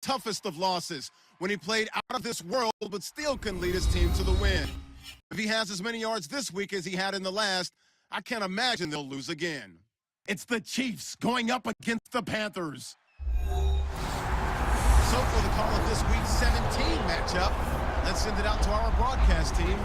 toughest of losses when he played out of this world but still can lead his team to the win. If he has as many yards this week as he had in the last, I can't imagine they'll lose again. It's the Chiefs going up against the Panthers. So for the call of this week's 17 matchup, let's send it out to our broadcast team,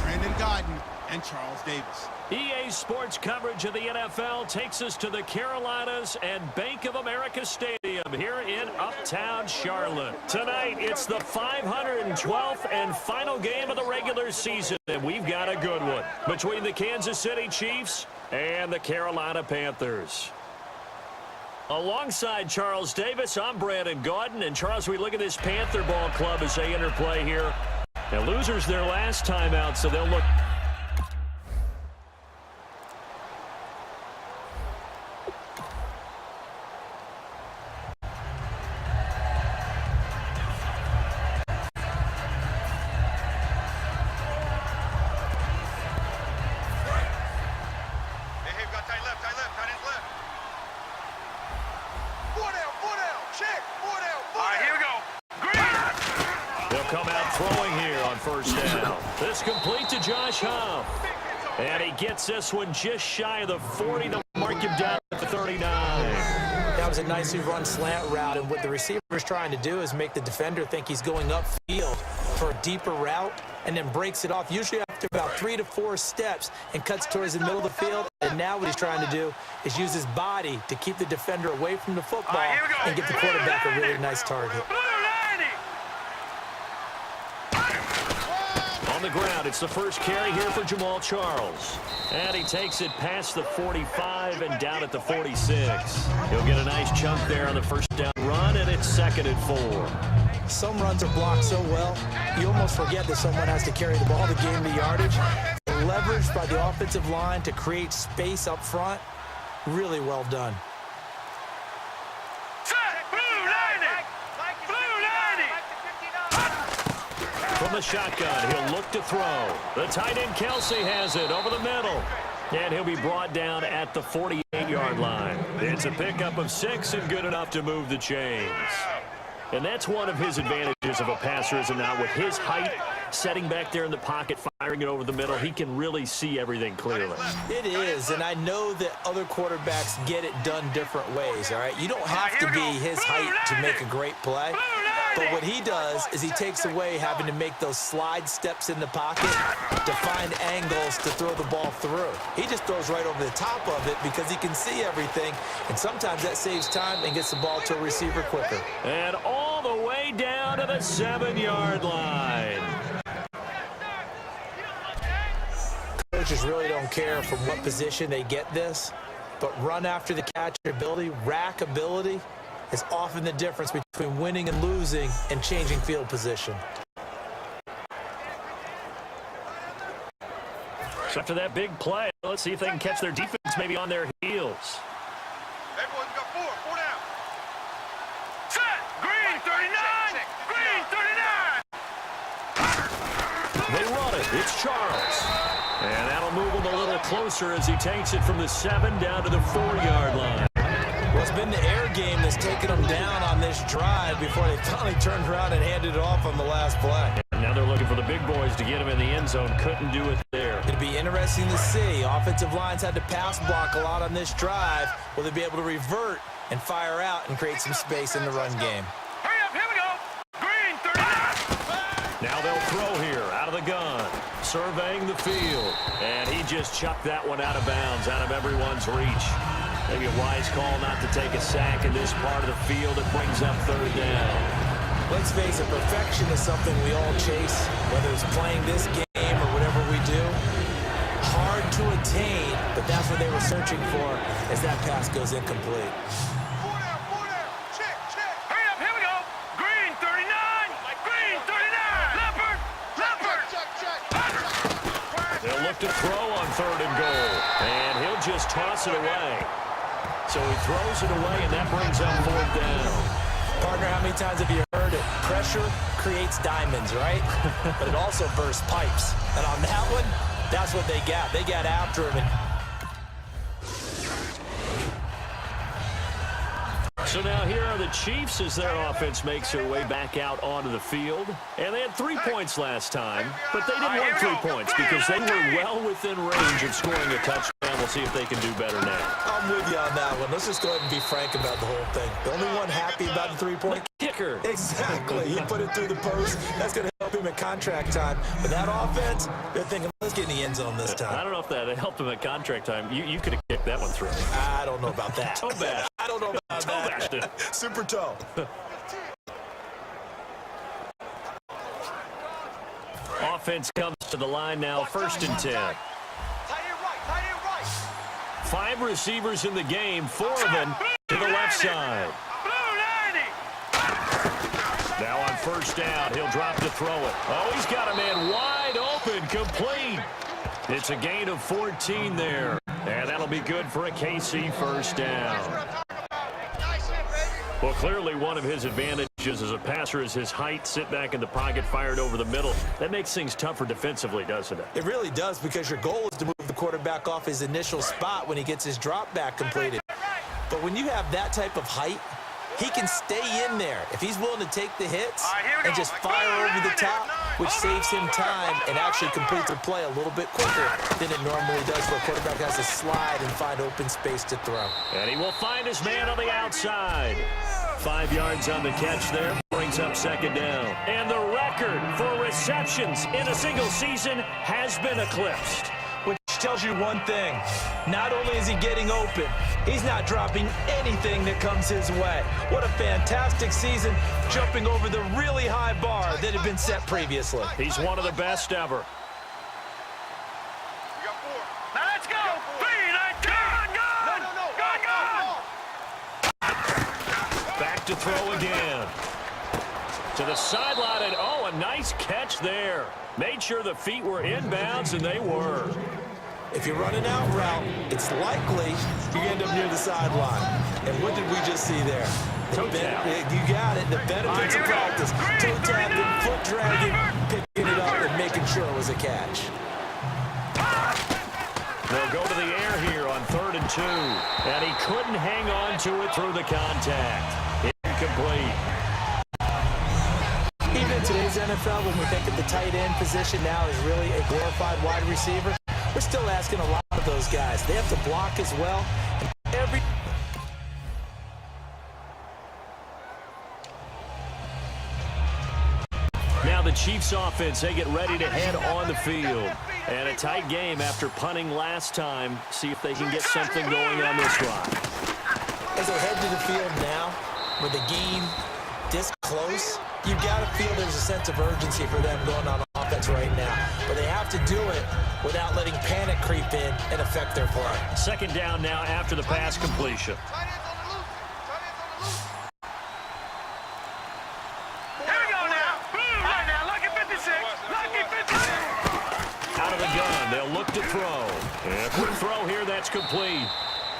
Brandon Godden and Charles Davis. EA Sports coverage of the NFL takes us to the Carolinas and Bank of America Stadium here in Uptown Charlotte. Tonight, it's the 512th and final game of the regular season, and we've got a good one between the Kansas City Chiefs and the Carolina Panthers. Alongside Charles Davis, I'm Brandon Godden. And Charles, we look at this Panther ball club as they enter play here. Now, losers their last time out, so they'll look... Come out throwing here on first down. This complete to Josh Huff. And he gets this one just shy of the 40 to mark him down at the 39. That was a nicely run slant route, and what the receiver's trying to do is make the defender think he's going upfield for a deeper route and then breaks it off, usually after about 3 to 4 steps, and cuts towards the middle of the field. And now what he's trying to do is use his body to keep the defender away from the football and get the quarterback a really nice target. On the ground, it's the first carry here for Jamal Charles. And he takes it past the 45 and down at the 46. He'll get a nice chunk there on the first down run, and it's 2nd and 4. Some runs are blocked so well, you almost forget that someone has to carry the ball to gain the yardage. Leveraged by the offensive line to create space up front. Really well done. From the shotgun, he'll look to throw. The tight end, Kelsey, has it over the middle. And he'll be brought down at the 48-yard line. It's a pickup of 6 and good enough to move the chains. And that's one of his advantages of a passer, is it not? With his height, setting back there in the pocket, firing it over the middle, he can really see everything clearly. It is, and I know that other quarterbacks get it done different ways, all right? You don't have to be his height to make a great play. But what he does is he takes away having to make those slide steps in the pocket to find angles to throw the ball through. He just throws right over the top of it because he can see everything, and sometimes that saves time and gets the ball to a receiver quicker. And all the way down to the 7-yard line. Coaches really don't care from what position they get this, but run after the catch ability, rack ability, is often the difference between winning and losing and changing field position. So after that big play, let's see if they can catch their defense maybe on their heels. Everyone's got 4 down. Set! Green 39! Green 39! They run it. It's Charles. And that'll move him a little closer as he takes it from the 7 down to the 4-yard line. Well, it's been the air game that's taken them down on this drive before they finally turned around and handed it off on the last play. And now they're looking for the big boys to get him in the end zone. Couldn't do it there. It'd be interesting to see. Offensive lines had to pass block a lot on this drive. Will they be able to revert and fire out and create some space in the run game? Hurry up, here we go. Green 39! Now they'll throw here out of the gun. Surveying the field. And he just chucked that one out of bounds, out of everyone's reach. Maybe a wise call not to take a sack in this part of the field. It brings up 3rd down. Let's face it, perfection is something we all chase, whether it's playing this game or whatever we do. Hard to attain, but that's what they were searching for as that pass goes incomplete. 4 down. Check. Hurry up, here we go. Green 39! Green 39! Leopard! Check. They'll look to throw on 3rd and goal. And he'll just toss it away. So he throws it away, and that brings up 4th down. Partner, how many times have you heard it? Pressure creates diamonds, right? But it also bursts pipes. And on that one, that's what they got. They got after him. So now here are the Chiefs as their offense makes their way back out onto the field. And they had 3 points last time, but they didn't want 3 points because they were well within range of scoring a touchdown. We'll see if they can do better now. I'm with you on that one. Let's just go ahead and be frank about the whole thing. The only one happy about the three-point kicker. Exactly. He put it through the post. That's going to help him at contract time. But that offense, they're thinking, let's get in the end zone this time. I don't know if that helped him at contract time. You could have kicked that one through. I don't know about that. Toe bash. I don't know about Toe that. bashed it. Super toe. Offense comes to the line now, 1st and 10. 5 receivers in the game, 4 of them to the left side. Now on 1st down, he'll drop to throw it. Oh, he's got a man wide open, complete. It's a gain of 14 there, and that'll be good for a KC 1st down. Well, clearly one of his advantages as a passer is his height, sit back in the pocket, fired over the middle. That makes things tougher defensively, doesn't it? It really does, because your goal is to move the quarterback off his initial spot when he gets his drop back completed. But when you have that type of height, he can stay in there if he's willing to take the hits and just fire over the top, which saves him time and actually completes a play a little bit quicker than it normally does, where a quarterback has to slide and find open space to throw. And he will find his man on the outside. 5 yards on the catch there, brings up 2nd down. And the record for receptions in a single season has been eclipsed. Which tells you one thing. Not only is he getting open, he's not dropping anything that comes his way. What a fantastic season, jumping over the really high bar that had been set previously. He's one of the best ever. Now let's go. 3, 9, 10. Back to throw again. To the sideline, and oh, a nice catch there. Made sure the feet were inbounds, and they were. If you're running out route, it's likely you end up near the sideline. And what did we just see there? Toe tap. You got it. The benefits of practice. Toe tapping, foot dragging, picking it up, and making sure it was a catch. They'll go to the air here on 3rd and 2. And he couldn't hang on to it through the contact. Incomplete. Even in today's NFL, when we think of the tight end position now as really a glorified wide receiver, we're still asking a lot of those guys. They have to block as well. And Now the Chiefs offense, they get ready to head on the field. And a tight game after punting last time. See if they can get something going on this drive. as they head to the field now, with the game this close, you've got to feel there's a sense of urgency for them going on offense right now. But they have to do it without letting panic creep in and affect their play. 2nd down now after the pass completion. Out of the gun, they'll look to throw. And a quick throw here, that's complete.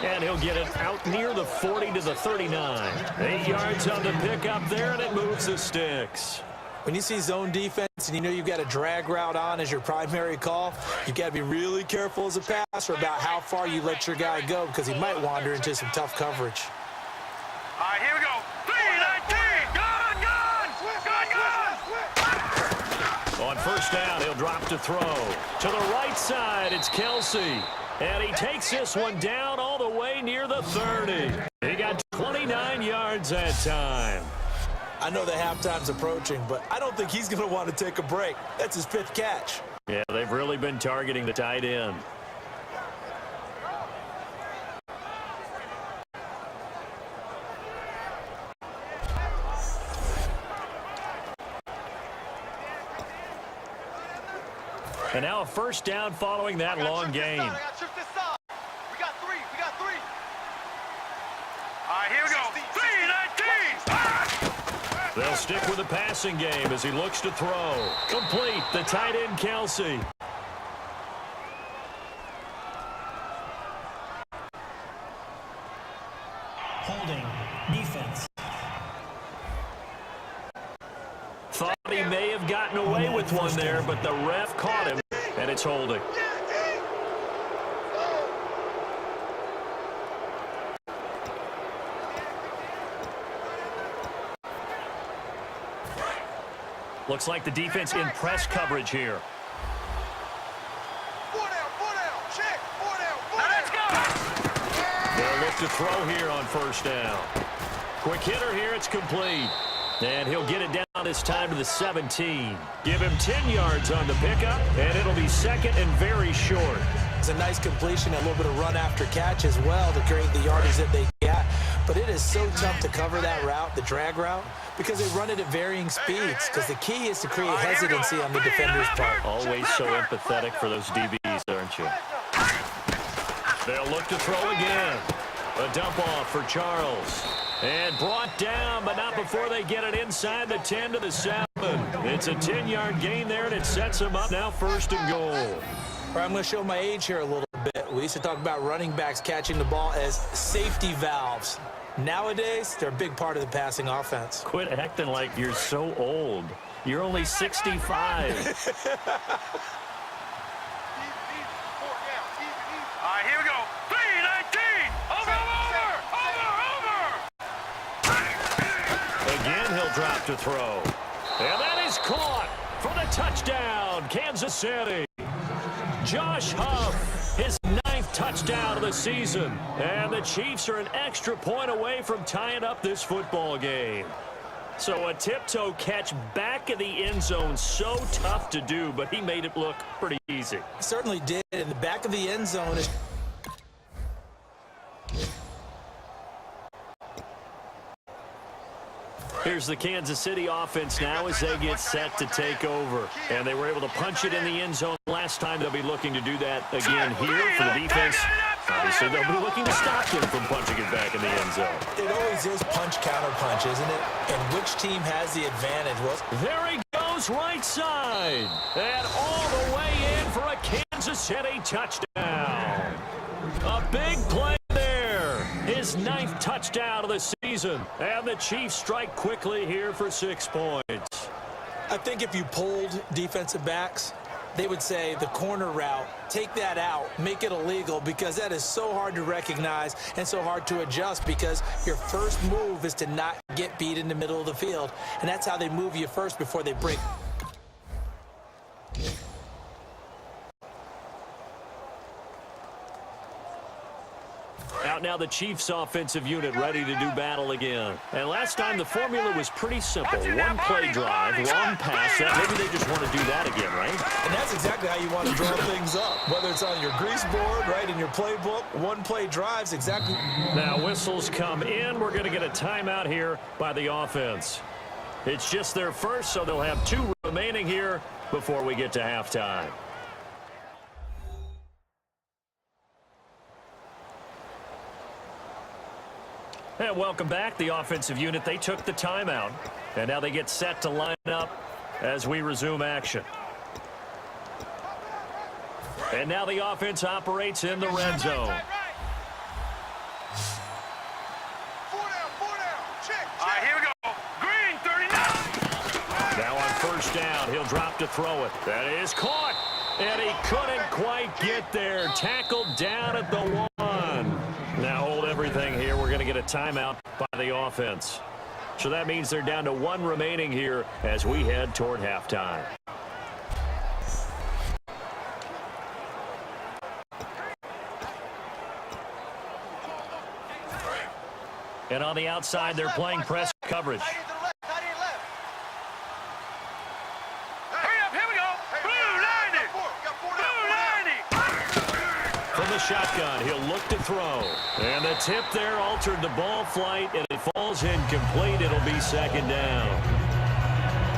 And he'll get it out near the 40 to the 39. 8 yards on the pickup there, and it moves the sticks. When you see zone defense and you know you've got a drag route on as your primary call, you've got to be really careful as a passer about how far you let your guy go, because he might wander into some tough coverage. All right, here we go. 3-19. Gun, gun. On 1st down, he'll drop to throw. To the right side, it's Kelsey. And he takes this one down all the way near the 30. He got 29 yards that time. I know that halftime's approaching, but I don't think he's going to want to take a break. That's his 5th catch. Yeah, they've really been targeting the tight end. And now a 1st down following that long gain. We got 3. All right, here we go. 3-19. They'll stick with the passing game as he looks to throw. Complete, the tight end Kelsey. Holding, defense. Thought he may have gotten away with one there, but the ref caught him, and it's holding. Looks like the defense in press coverage here. Check. Now let's go. They'll look to throw here on first down. Quick hitter here, it's complete. And he'll get it down this time to the 17. Give him 10 yards on the pickup, and it'll be second and very short. It's a nice completion, a little bit of run after catch as well to create the yardage that they got. But it is so tough to cover that route, the drag route, because they run it at varying speeds. Because the key is to create hesitancy on the defender's part. Always so empathetic for those DBs, aren't you? They'll look to throw again. A dump off for Charles. And brought down, but not before they get it inside the 10 to the 7. It's a 10-yard gain there, and it sets them up now first and goal. I'm going to show my age here a little bit. We used to talk about running backs catching the ball as safety valves. Nowadays, they're a big part of the passing offense. Quit acting like you're so old. You're only 65. All right, here we go. 3-19. Over. Again, he'll drop to throw. And that is caught for the touchdown, Kansas City. Josh Huff, his 9th touchdown of the season. And the Chiefs are an extra point away from tying up this football game. So a tiptoe catch back in the end zone, so tough to do, but he made it look pretty easy. He certainly did. In the back of the end zone is... Here's the Kansas City offense now as they get set to take over. And they were able to punch it in the end zone last time. They'll be looking to do that again here for the defense. Obviously, they'll be looking to stop him from punching it back in the end zone. It always is punch-counter-punch, isn't it? And which team has the advantage? Well, there he goes, right side. And all the way in for a Kansas City touchdown. A big play there. His 9th touchdown of the season. And the Chiefs strike quickly here for 6 points. I think if you polled defensive backs, they would say the corner route, take that out, make it illegal, because that is so hard to recognize and so hard to adjust, because your first move is to not get beat in the middle of the field. And that's how they move you first before they break. Out now the Chiefs offensive unit ready to do battle again. And last time the formula was pretty simple. One play drive, long pass. Maybe they just want to do that again, right? And that's exactly how you want to draw things up. Whether it's on your grease board, right, in your playbook, one play drives exactly. Now whistles come in. We're going to get a timeout here by the offense. It's just their first, so they'll have 2 remaining here before we get to halftime. And welcome back. The offensive unit, they took the timeout. And now they get set to line up as we resume action. And now the offense operates in the red zone. All right, here we go. Green, 39. Now on first down, he'll drop to throw it. That is caught. And he couldn't quite get there. Tackled down at the 1. Now hold everything here. We're going to get a timeout by the offense. So that means they're down to 1 remaining here as we head toward halftime. And on the outside, they're playing press coverage. From the shotgun, he'll look to throw. And the tip there altered the ball flight, and it falls incomplete. It'll be second down.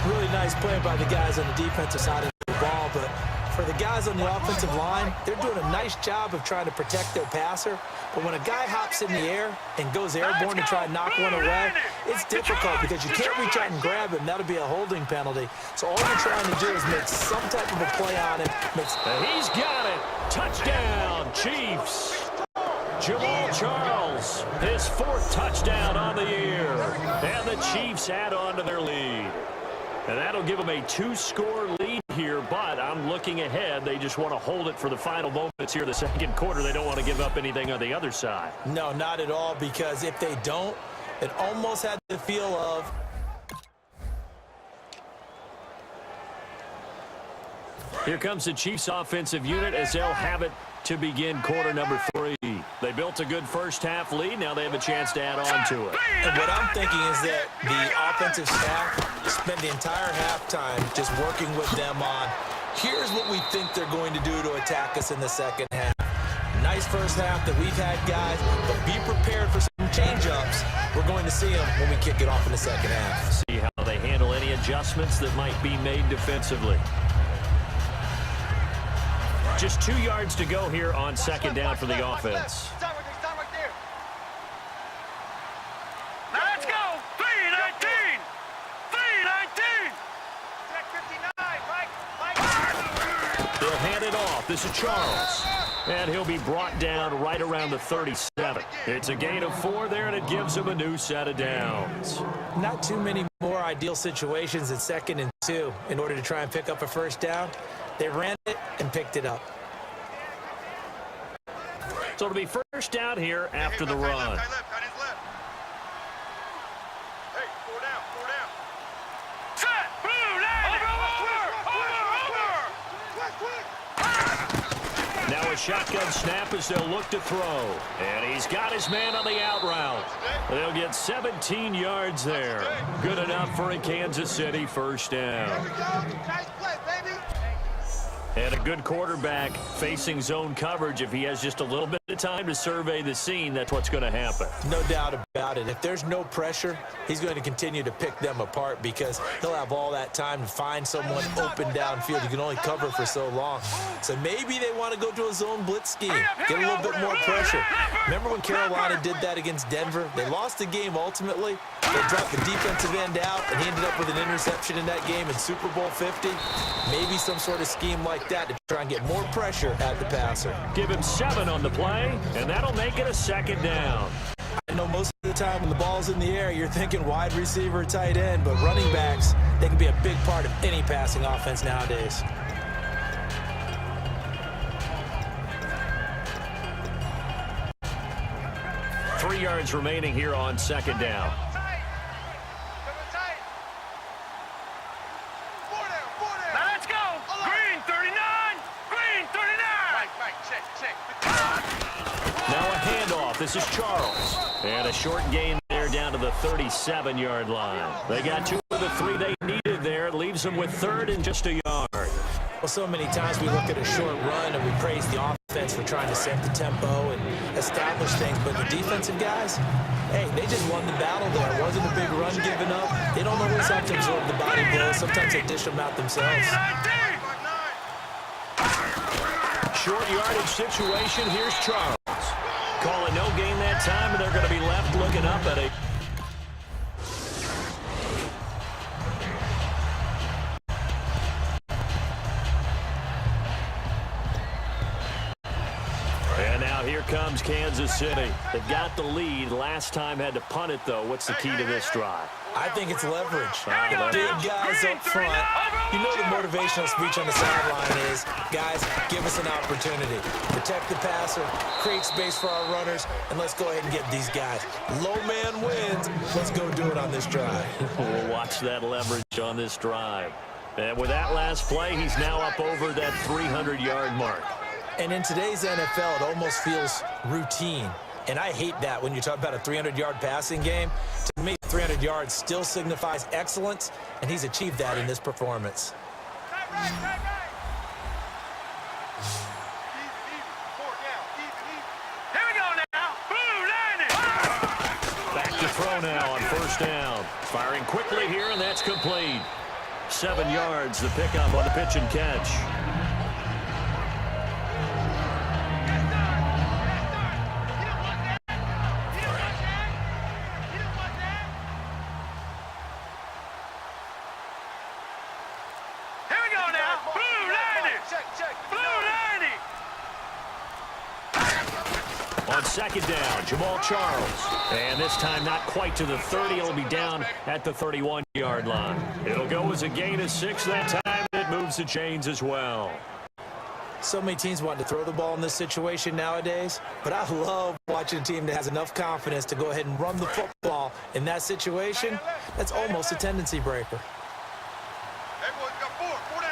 Really nice play by the guys on the defensive side of the ball, but for the guys on the offensive line, they're doing a nice job of trying to protect their passer. But when a guy hops in the air and goes airborne to try and knock one away, it's difficult because you can't reach out and grab him. That'll be a holding penalty. So all you're trying to do is make some type of a play on him. And he's got it. Touchdown, Chiefs. Jamal Charles, his 4th touchdown on the year. And the Chiefs add on to their lead. And that'll give them a 2-score lead here, but I'm looking ahead. They just want to hold it for the final moments here in the second quarter. They don't want to give up anything on the other side. No, not at all, because if they don't, it almost had the feel of Here comes the Chiefs offensive unit as they'll have it to begin quarter number 3. They built a good first-half lead. Now they have a chance to add on to it. And what I'm thinking is that the offensive staff spent the entire halftime just working with them on, here's what we think they're going to do to attack us in the second half. Nice first half that we've had, guys, but be prepared for some change-ups. We're going to see them when we kick it off in the second half. See how they handle any adjustments that might be made defensively. Just 2 yards to go here on second down for the offense. Now let's go. 3-19. 3-19. They'll hand it off. This is Charles. And he'll be brought down right around the 37. It's a gain of 4 there, and it gives him a new set of downs. Not too many more ideal situations in 2nd and 2 in order to try and pick up a first down. They ran it and picked it up. So it'll be first down here after the run. Hey, 4 down, 4 down. Set, blue line. Over. Now a shotgun snap as they'll look to throw. And he's got his man on the out route. They'll get 17 yards there. Good enough for a Kansas City first down. Nice play, baby. And a good quarterback facing zone coverage. If he has just a little bit of time to survey the scene, that's what's going to happen. No doubt about it. If there's no pressure, he's going to continue to pick them apart because he'll have all that time to find someone open downfield. You can only cover for so long. So maybe they want to go to a zone blitz scheme, get a little bit more pressure. Remember when Carolina did that against Denver? They lost the game ultimately. They dropped the defensive end out, and he ended up with an interception in that game in Super Bowl 50. Maybe some sort of scheme like that to try and get more pressure at the passer. Give him 7 on the play, and that'll make it a second down. I know most of the time when the ball's in the air, you're thinking wide receiver, tight end, but running backs, they can be a big part of any passing offense nowadays. Three yards remaining here on second down. Now a handoff. This is Charles. And a short gain there down to the 37-yard line. They got 2 of the 3 they needed there. It leaves them with 3rd and just a yard. Well, so many times we look at a short run and we praise the offense for trying to set the tempo and establish things. But the defensive guys, hey, they just won the battle there. It wasn't a big run given up. They don't always have to absorb the body blows. Sometimes they dish them out themselves. Short yardage situation. Here's Charles. Call it no gain that time, and they're going to be left looking up at it. And now here comes Kansas City. They've got the lead. Last time had to punt it, though. What's the key to this drive? I think it's leverage. Big guys up front. You know the motivational speech on the sideline is, guys, give us an opportunity. Protect the passer, create space for our runners, and let's go ahead and get these guys. Low man wins. Let's go do it on this drive. We'll watch that leverage on this drive. And with that last play, he's now up over that 300-yard mark. And in today's NFL, it almost feels routine. And I hate that when you talk about a 300-yard passing game. To me, 300 yards still signifies excellence, and he's achieved that in this performance. Here we go now. Blue line. Back to throw now on first down. Firing quickly here, and that's complete. 7 yards, the pickup on the pitch and catch. On second down, Jamal Charles. And this time not quite to the 30. It'll be down at the 31-yard line. It'll go as a gain of 6 that time. It moves the chains as well. So many teams want to throw the ball in this situation nowadays, but I love watching a team that has enough confidence to go ahead and run the football in that situation. That's almost a tendency breaker. Everyone's got 4 down.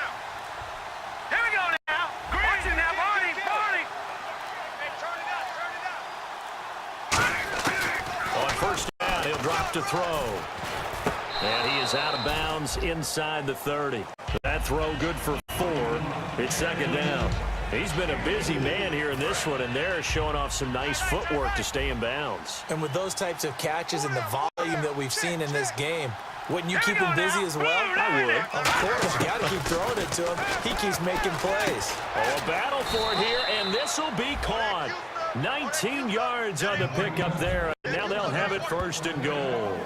first down. He'll drop to throw. And he is out of bounds inside the 30. That throw good for 4. It's second down. He's been a busy man here in this one, and they're showing off some nice footwork to stay in bounds. And with those types of catches and the volume that we've seen in this game, wouldn't you keep him busy as well? I would. Of course, you got to keep throwing it to him. He keeps making plays. Oh, a battle for it here, and this will be caught. 19 yards on the pickup there. Now they'll have it first and goal.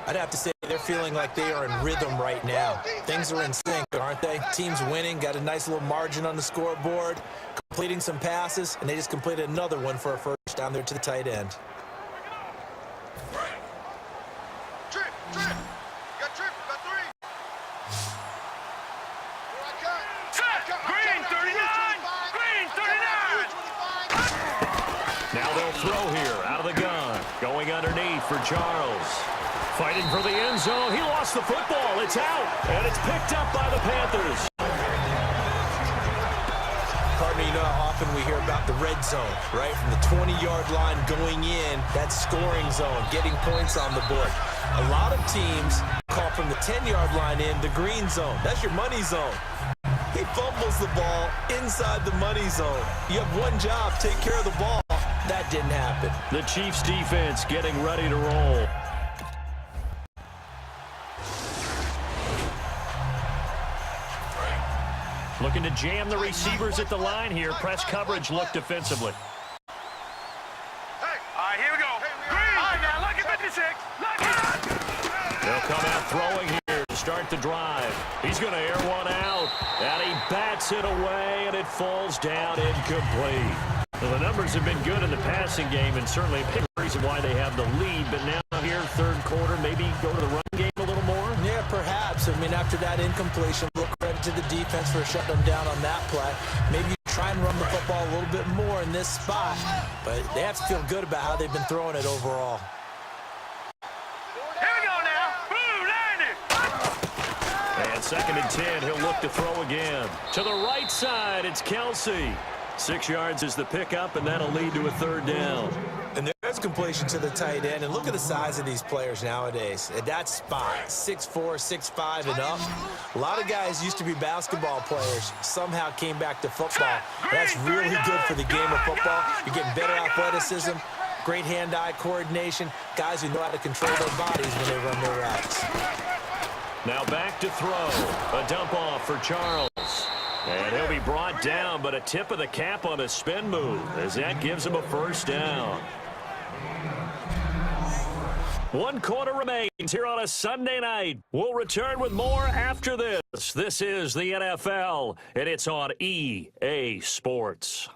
I'd have to say they're feeling like they are in rhythm right now. Things are in sync, aren't they? Team's winning, got a nice little margin on the scoreboard, completing some passes, and they just completed another one for a first down there to the tight end. Trip. Got 3. Set. Green 39. Green 39. Now they'll throw here out of the gun. Going underneath for Charles. Fighting for the end zone. He lost the football. It's out. And it's picked up by the Panthers. Partner, you know how often we hear about the red zone, right? From the 20-yard line going in, that scoring zone, getting points on the board. A lot of teams call from the 10-yard line in the green zone. That's your money zone. He fumbles the ball inside the money zone. You have one job, take care of the ball. That didn't happen. The Chiefs defense getting ready to roll. Looking to jam the receivers at the line here. Press coverage look defensively. Hey. All right, here we go. Green. All right, now, lucky 56. Lucky. They'll come out throwing here to start the drive. He's going to air one out. And he bats it away, and it falls down incomplete. Well, the numbers have been good in the passing game, and certainly a big reason why they have the lead. But now here, third quarter, maybe go to the run game a little more? Yeah, perhaps. I mean, after that incompletion, look credit to the defense for shutting them down on that play. Maybe you try and run the football a little bit more in this spot. But they have to feel good about how they've been throwing it overall. Here we go now. Blue 90. And second and 10, he'll look to throw again. To the right side, it's Kelsey. 6 yards is the pickup, and that'll lead to a third down. And there's completion to the tight end. And look at the size of these players nowadays. At that spot, 6'4", 6'5", and up. A lot of guys used to be basketball players, somehow came back to football. That's really good for the game of football. You're getting better athleticism, great hand-eye coordination, guys who know how to control their bodies when they run their routes. Now back to throw. A dump off for Charles. And he'll be brought down, but a tip of the cap on a spin move as that gives him a first down. 1 quarter remains here on a Sunday night. We'll return with more after this. This is the NFL, and it's on EA Sports.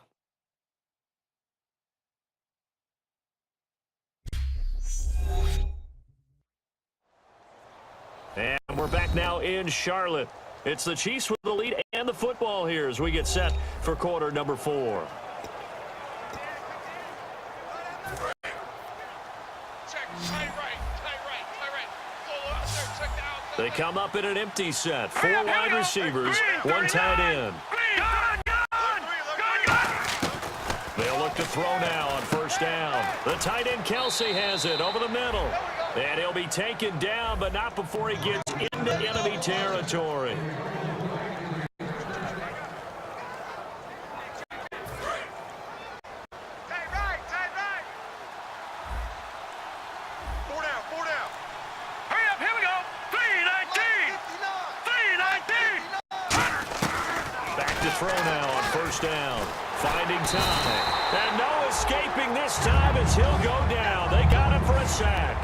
And we're back now in Charlotte. It's the Chiefs with the lead and the football here as we get set for quarter number 4. They come up in an empty set. 4 wide receivers, 1 tight end. They'll look to throw now on first down. The tight end Kelsey has it over the middle. And he'll be taken down, but not before he gets into enemy territory. Throw now on first down. Finding time. And no escaping this time as he'll go down. They got him for a sack.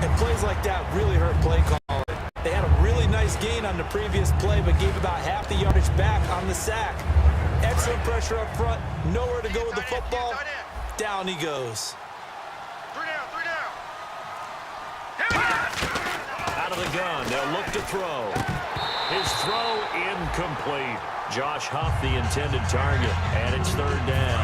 And plays like that really hurt play calling. They had a really nice gain on the previous play, but gave about half the yardage back on the sack. Excellent pressure up front. Nowhere to go with the football. Down he goes. 3 down. Out of the gun. They'll look to throw. His throw incomplete. Josh Huff, the intended target, and it's third down.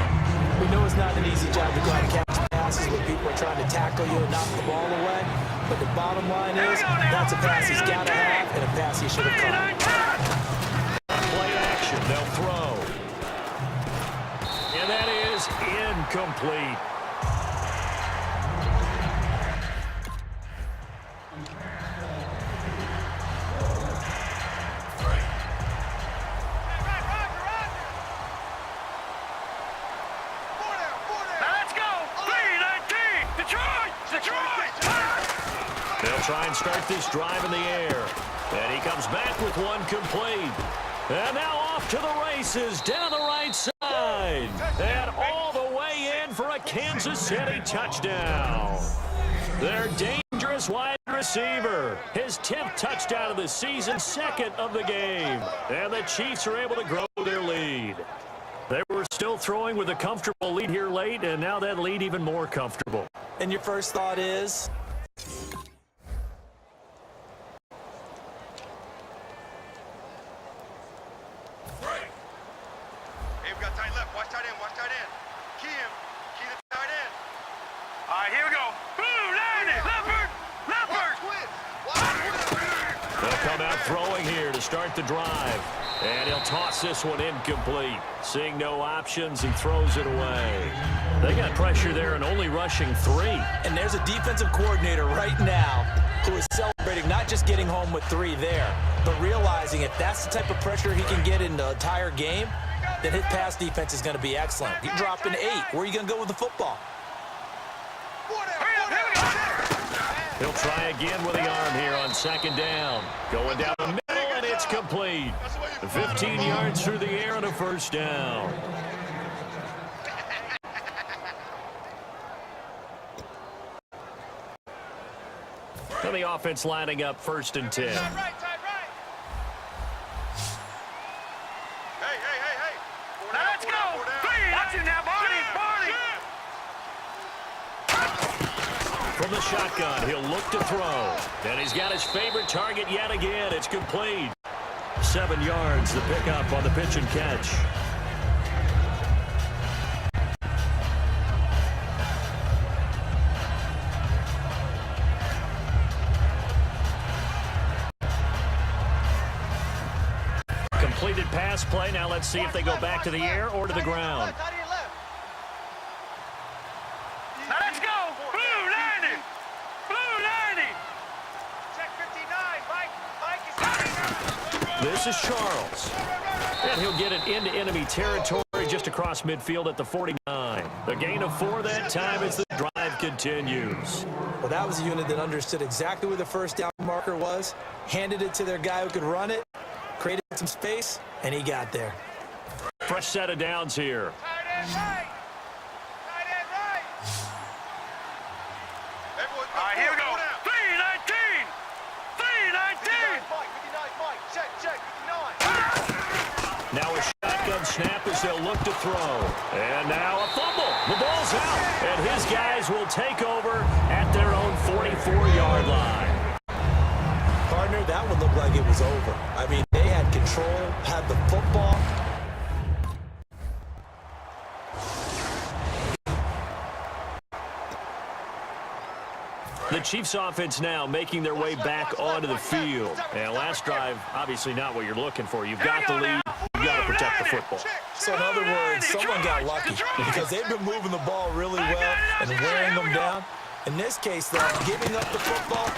We know it's not an easy job to go out and catch passes when people are trying to tackle you and knock the ball away. But the bottom line is, that's a pass he's got to have and a pass he should have caught. Play action, they'll throw. And that is incomplete. try and start this drive in the air. And he comes back with one complete. And now off to the races down the right side. And all the way in for a Kansas City touchdown. Their dangerous wide receiver. His 10th touchdown of the season, second of the game. And the Chiefs are able to grow their lead. They were still throwing with a comfortable lead here late, and now that lead even more comfortable. And your first thought is? Hey, we got tight left. Watch tight end. Watch tight end. Key him. Key the tight end. All right, here we go. Boom, landed. Leopard. They'll come out throwing here to start the drive. And he'll toss this one incomplete. Seeing no options, he throws it away. They got pressure there and only rushing 3. And there's a defensive coordinator right now who is celebrating not just getting home with 3 there, but realizing if that's the type of pressure he can get in the entire game, then his pass defense is going to be excellent. You're dropping 8. Where are you going to go with the football? He'll try again with the arm here on second down. Going down the middle, and it's complete. 15 yards through the air and a first down. So the offense lining up 1st and 10. Hey. Now let's go. Watch it now, Barney. From the shotgun, he'll look to throw. And he's got his favorite target yet again. It's complete. 7 yards, the pickup on the pitch and catch. Completed pass play. Now let's see if they go back to the air or to the ground. Now let's go. Blue 90. Blue 90. Check 59. Mike is This is Charles. And he'll get it into enemy territory just across midfield at the 49. A gain of 4 that time as the drive continues. Well, that was a unit that understood exactly where the first down marker was, handed it to their guy who could run it, created some space, and he got there. Fresh set of downs here. Tight end right. All right, here we go. 319. 319. Mike. Check. 59. Now a shotgun snap as they'll look to throw. And now a fumble. The ball's out. And his guys will take over at their own 44-yard line. Partner, that would look like it was over. I mean, they had control, had the football. The Chiefs offense now making their way back onto the field. And last drive, obviously not what you're looking for. You've got the lead. You've got to protect the football. So in other words, someone got lucky because they've been moving the ball really well and wearing them down. In this case, though, giving up the football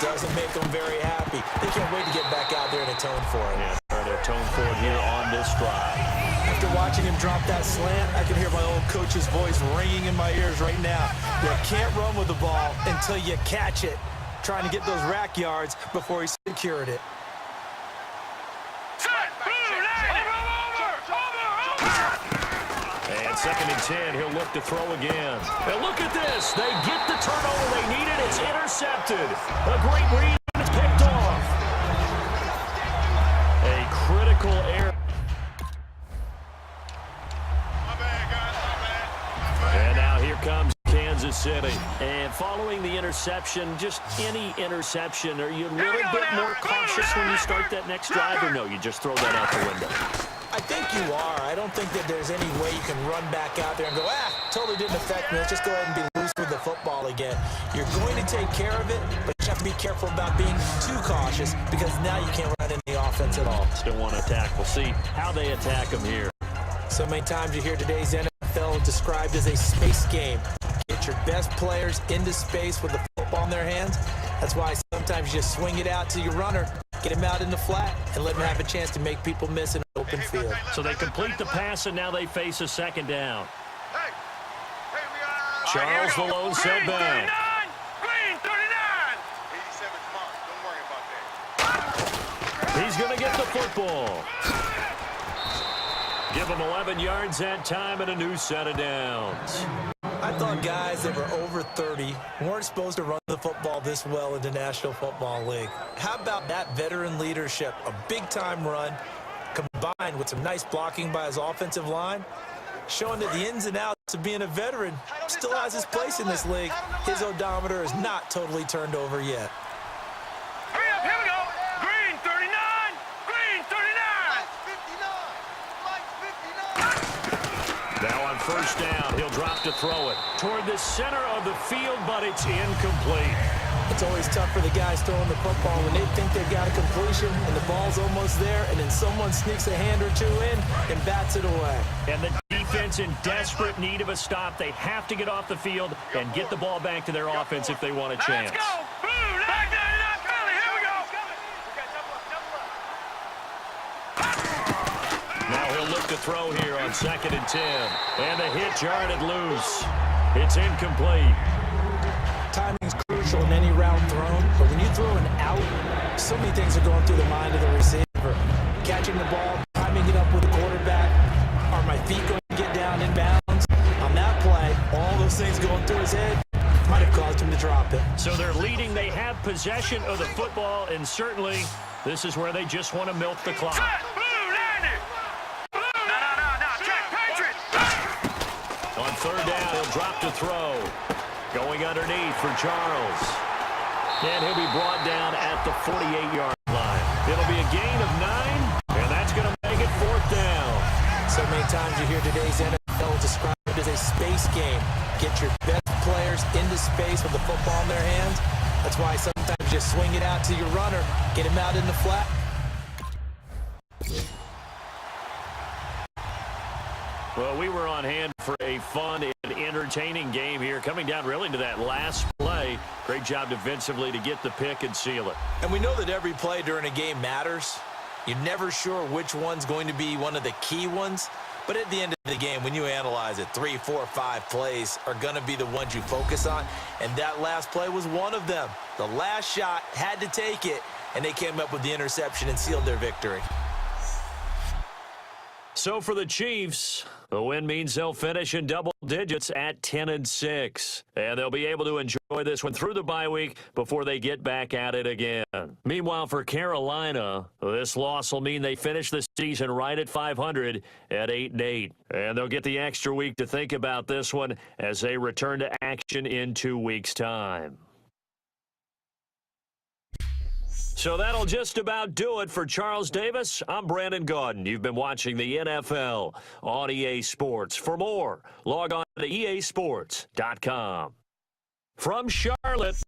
doesn't make them very happy. They can't wait to get back out there and atone for it. Yeah, trying to atone for it here on this drive. After watching him drop that slant, I can hear my old coach's voice ringing in my ears right now. You can't run with the ball until you catch it. Trying to get those rack yards before he secured it. And 2nd and 10, he'll look to throw again. And look at this. They get the turnover they needed. It's intercepted. A great read. It's picked off. A critical error. And now here comes Kansas City. And following the interception, just any interception, are you a little bit more cautious when you start that next drive, or no, you just throw that out the window? I think you are. I don't think that there's any way you can run back out there and go, totally didn't affect me. Let's just go ahead and be loose with the football again. You're going to take care of it, but you have to be careful about being too cautious because now you can't run any offense at all. Still want to attack. We'll see how they attack them here. So many times you hear today's NFL described as a space game. Get your best players into space with the football in their hands. That's why sometimes you just swing it out to your runner, get him out in the flat, and let him have a chance to make people miss an open field. So they complete the pass, and now they face a 2nd down. Charles the lone set back. Green 39. 87 He's going to get the football. Give him 11 yards that time and a new set of downs. I thought guys that were over 30 weren't supposed to run the football this well in the National Football League. How about that veteran leadership, a big-time run, combined with some nice blocking by his offensive line, showing that the ins and outs of being a veteran still has his place in this league. His odometer is not totally turned over yet. Hurry up, here we go. Green 39, green 39. 59. Now on first down, he'll drop to throw it toward the center of the field, but it's incomplete. It's always tough for the guys throwing the football when they think they've got a completion and the ball's almost there, and then someone sneaks a hand or two in and bats it away. And the defense in desperate need of a stop. They have to get off the field and get the ball back to their offense if they want a chance. Let's go. Boom, back 99 penalty. Here we go. Now he'll look to throw here on 2nd and 10. And the hit jarred loose. It's incomplete. Timing's crucial in any route thrown, but when you throw an out, so many things are going through the mind of the receiver. Catching the ball, timing it up with the quarterback. Are my feet going to get down in bounds? On that play, all those things going through his head might have caused him to drop it. So they're leading. They have possession of the football, and certainly this is where they just want to milk the clock. Blue, landed. Blue. No. Check, Patriots. On 3rd down, he'll drop to throw. Going underneath for Charles. And he'll be brought down at the 48-yard line. It'll be a gain of 9, and that's going to make it 4th down. So many times you hear today's NFL described as a space game. Get your best players into space with the football in their hands. That's why sometimes you swing it out to your runner, get him out in the flat. Well, we were on hand for a fun and entertaining game here, coming down really to that last play. Great job defensively to get the pick and seal it. And we know that every play during a game matters. You're never sure which one's going to be one of the key ones. But at the end of the game, when you analyze it, 3, 4, 5 plays are going to be the ones you focus on. And that last play was one of them. The last shot had to take it, and they came up with the interception and sealed their victory. So for the Chiefs, the win means they'll finish in double digits at 10-6. And they'll be able to enjoy this one through the bye week before they get back at it again. Meanwhile, for Carolina, this loss will mean they finish the season right at 500 at 8-8. And they'll get the extra week to think about this one as they return to action in 2 weeks' time. So that'll just about do it for Charles Davis. I'm Brandon Gaudin. You've been watching the NFL on EA Sports. For more, log on to easports.com. From Charlotte.